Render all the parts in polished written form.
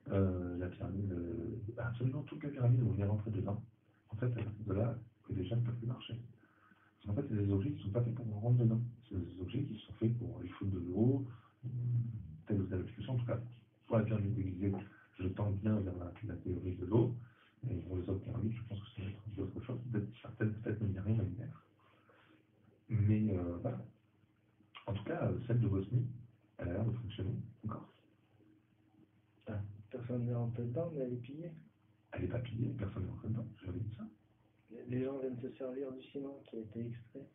La pyramide, absolument toutes les pyramides vont venir rentrer dedans. En fait, à partir de là, que déjà ne peuvent plus marcher. Parce qu'en fait, c'est des objets qui ne sont pas faits pour rentrer dedans. C'est des objets qui sont faits pour aller foutre de l'eau, telle ou telle application. En tout cas, pour la pyramide de Gizeh, je tends bien vers la théorie de l'eau. Et pour les autres pyramides, je pense que c'est autre chose. Certaines, peut-être même il n'y a rien à y mettre. Mais voilà. En tout cas, celle de Bosnie, elle a l'air de fonctionner encore. Ah, personne n'est rentré dedans, mais elle est pillée. Elle n'est pas pillée, personne n'est rentré dedans, j'avais dit ça. Les gens viennent se servir du ciment qui a été extrait.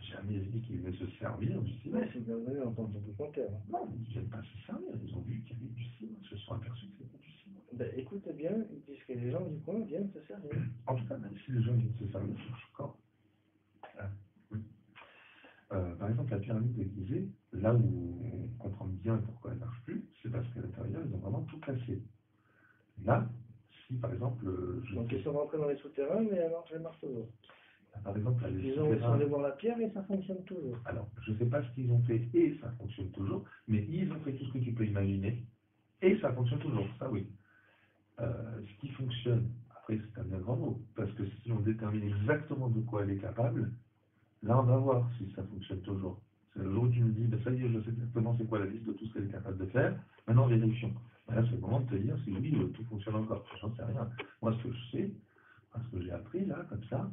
Jamais dit qu'ils venaient se servir du ciment. Ouais, c'est bien donné en tant que documentaire. Non, ils ne viennent pas se servir, ils ont vu qu'il y avait du ciment, ils se sont aperçus que c'était du ciment. Ben, écoute bien, ils disent que les gens du coin viennent se servir. En tout cas, même si les gens viennent se servir, ça marche encore. Oui. Par exemple, la pyramide de Gizeh, là où on comprend bien pourquoi elle ne marche plus, c'est parce qu'à l'intérieur, ils ont vraiment tout cassé. Là, si par exemple. Donc ils sont rentrés dans les souterrains, mais alors je marche toujours. Par exemple, Ils sont allés voir la pierre et ça fonctionne toujours. Alors, je ne sais pas ce qu'ils ont fait et ça fonctionne toujours, mais ils ont fait tout ce que tu peux imaginer et ça fonctionne toujours, ça oui. Ce qui fonctionne, après c'est un bien grand mot, parce que si on détermine exactement de quoi elle est capable, là on va voir si ça fonctionne toujours. C'est le jour où tu me dis, ben, ça y est, je sais exactement c'est quoi la liste de tout ce qu'elle est capable de faire, maintenant vérifions. Ben, là c'est le moment de te dire si oui, tout fonctionne encore, j'en sais rien. Moi ce que je sais, ce que j'ai appris là, comme ça,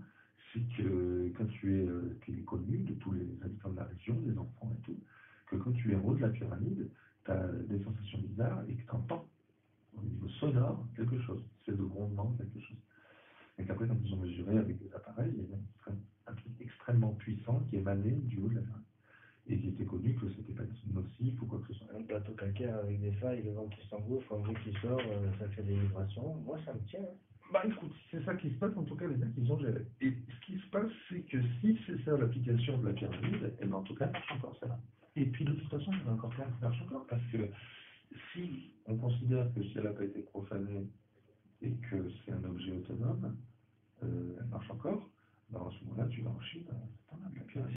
c'est que quand qu'il est connu de tous les habitants de la région, des enfants et tout, que quand tu es en haut de la pyramide, tu as des sensations bizarres et que tu entends au niveau sonore quelque chose, c'est de grondement quelque chose. Et qu'après, quand ils ont mesuré avec des appareils, il y avait un truc extrêmement puissant qui émanait du haut de la pyramide. Et qui était connu que c'était pas nocif ou quoi que ce soit. Un plateau calcaire avec des failles, le vent qui s'engouffre, un bruit qui sort, ça fait des vibrations. Moi ça me tient. Bah écoute, c'est ça qui se passe, en tout cas les mecs ils ont géré. Et ce qui se passe, c'est que si c'est ça l'application de la pyramide, et ben en tout cas, elle marche encore celle-là. Et puis de toute façon, il y en a encore plein qui marchent encore, parce que si on considère que si elle n'a pas été profanée et que c'est un objet autonome, elle marche encore, ben à ce moment-là, tu vas en Chine, t'en as de la pyramide.